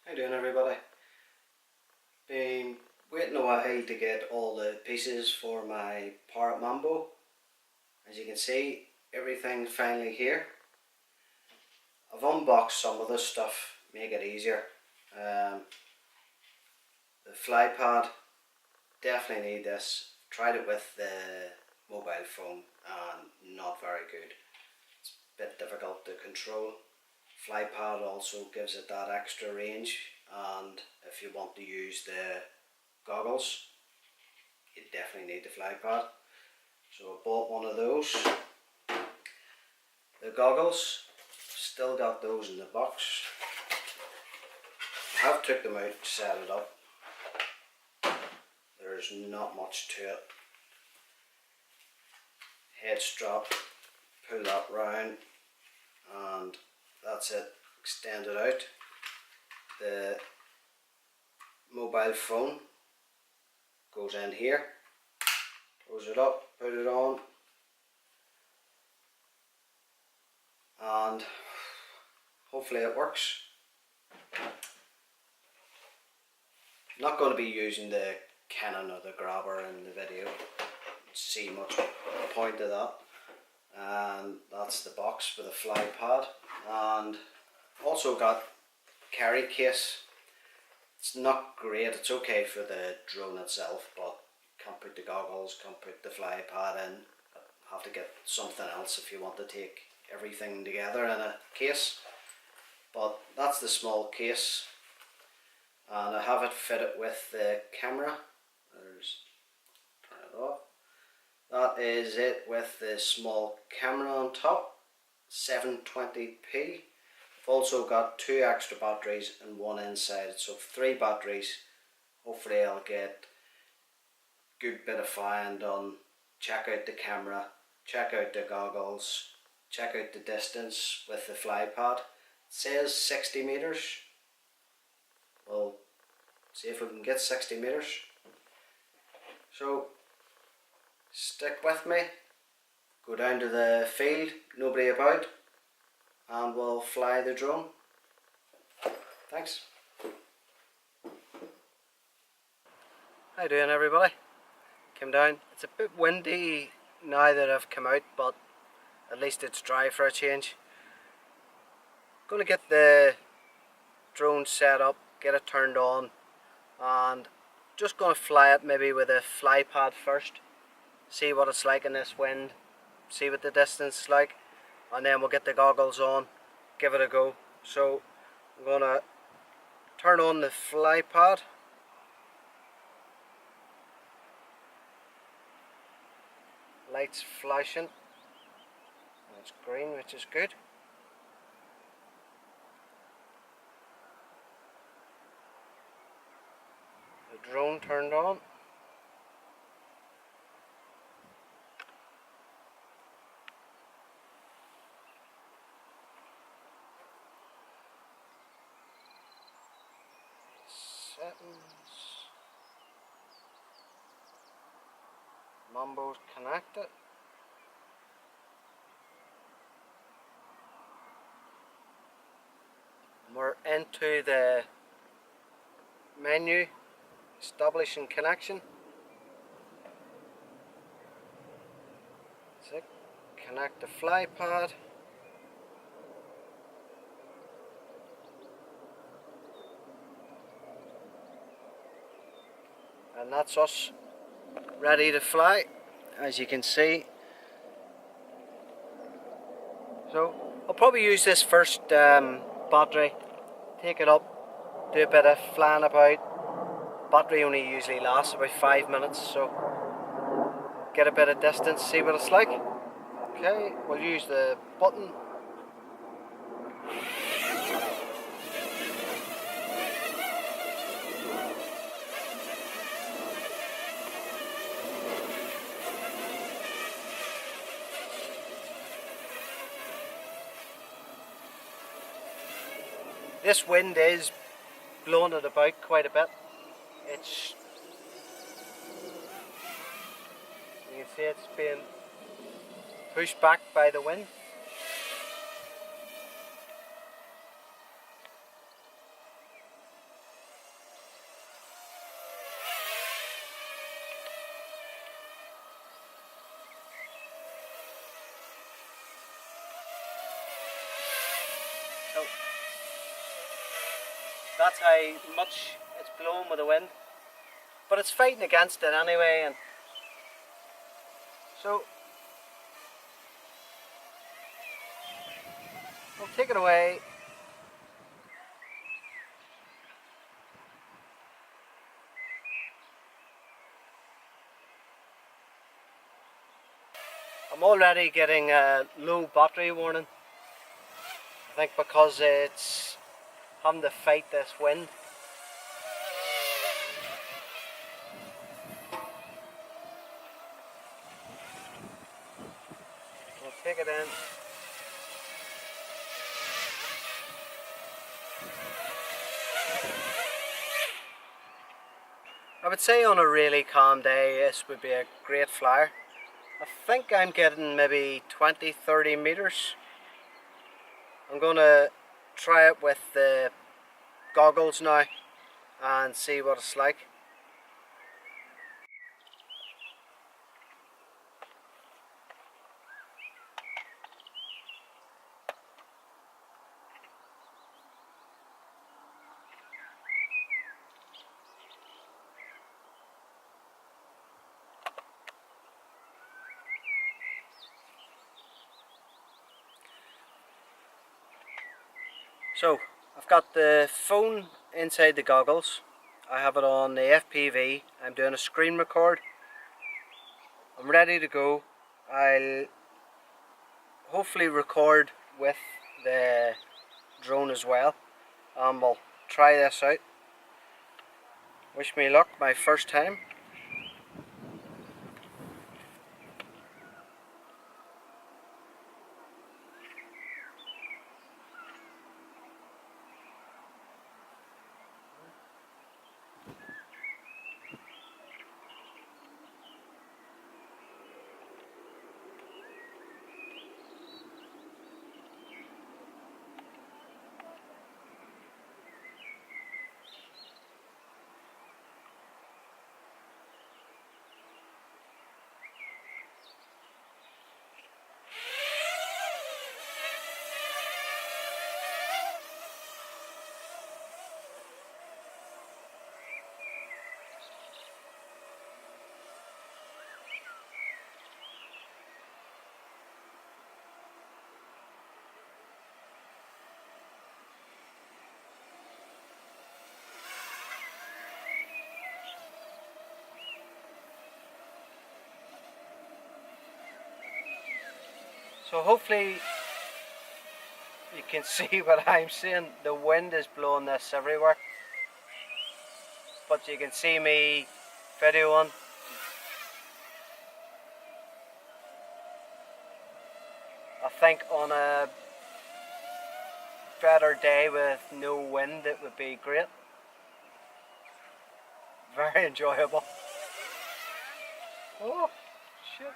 How you doing, everybody? Been waiting a while to get all the pieces for my Parrot Mambo. As you can see, everything's finally here. I've unboxed some of this stuff, make it easier. The fly pad, definitely need this. Tried it with the mobile phone and not very good. It's a bit difficult to control. Fly pad also gives it that extra range, and if you want to use the goggles, you definitely need the fly pad. So I bought one of those. The goggles, still got those in the box. I have took them out and set it up. There's not much to it. Head strap, pull that round, and that's it, extend it out. The mobile phone goes in here, close it up, put it on, and hopefully it works. I'm not going to be using the Canon or the grabber in the video, see much the point of that. And that's the box with a fly pad, and also got carry case. It's not great, it's okay for the drone itself, but can't put the goggles, can't put the fly pad in. Have to get something else if you want to take everything together in a case. But that's the small case, and I have it fitted with the camera. Turn it off. That is it with the small camera on top, 720p. I've also got 2 extra batteries and one inside, so 3 batteries. Hopefully I'll get a good bit of flying done. Check out the camera, check out the goggles, check out the distance with the fly pad. It says 60 meters. We'll see if we can get 60 meters. So stick with me, go down to the field, nobody about, and we'll fly the drone. Thanks. How you doing, everybody? Came down. It's a bit windy now that I've come out, but at least it's dry for a change. Gonna get the drone set up, get it turned on, and just gonna fly it maybe with a fly pad first. See what it's like in this wind, see what the distance is like, and then we'll get the goggles on, give it a go. So I'm gonna turn on the fly pad. Lights flashing, it's green, which is good. The drone turned on. Settings. Mambo's connected. We're into the menu, establishing connection. That's it. Connect the fly pad. And that's us ready to fly, as you can see. So I'll probably use this first battery, take it up, do a bit of flying about. Battery only usually lasts about 5 minutes, so get a bit of distance, see what it's like. Okay, we'll use the button. This wind is blowing it about quite a bit. It's, you can see it's being pushed back by the wind. That's how much it's blowing with the wind. But it's fighting against it anyway, and so I'll take it away. I'm already getting a low battery warning. I think because it's having to fight this wind. We'll take it in. I would say on a really calm day this would be a great flyer. I think I'm getting maybe 20-30 meters. I'm going to try it with the goggles now and see what it's like. So I've got the phone inside the goggles. I have it on the FPV. I'm doing a screen record. I'm ready to go. I'll hopefully record with the drone as well, and we'll try this out. Wish me luck, my first time. So hopefully you can see what I'm seeing. The wind is blowing this everywhere, but you can see me videoing. I think on a better day with no wind it would be great. Very enjoyable. Oh shit.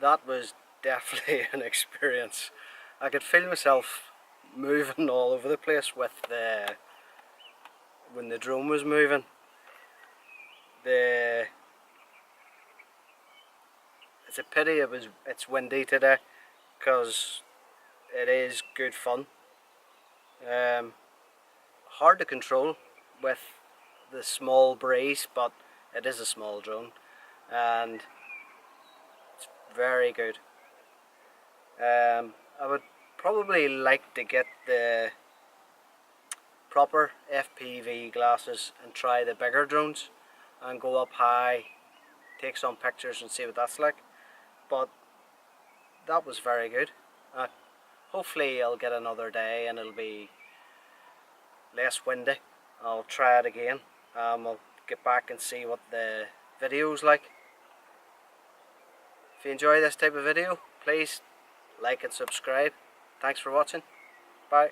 that was definitely an experience. I could feel myself moving all over the place with when the drone was moving. It's a pity it's windy today, because it is good fun. Hard to control with the small breeze, but it is a small drone and it's very good. I would probably like to get the proper FPV glasses and try the bigger drones and go up high, take some pictures and see what that's like. But that was very good. Hopefully I'll get another day and it'll be less windy. I'll try it again. I'll get back and see what the video's like. If you enjoy this type of video, please like and subscribe. Thanks for watching. Bye.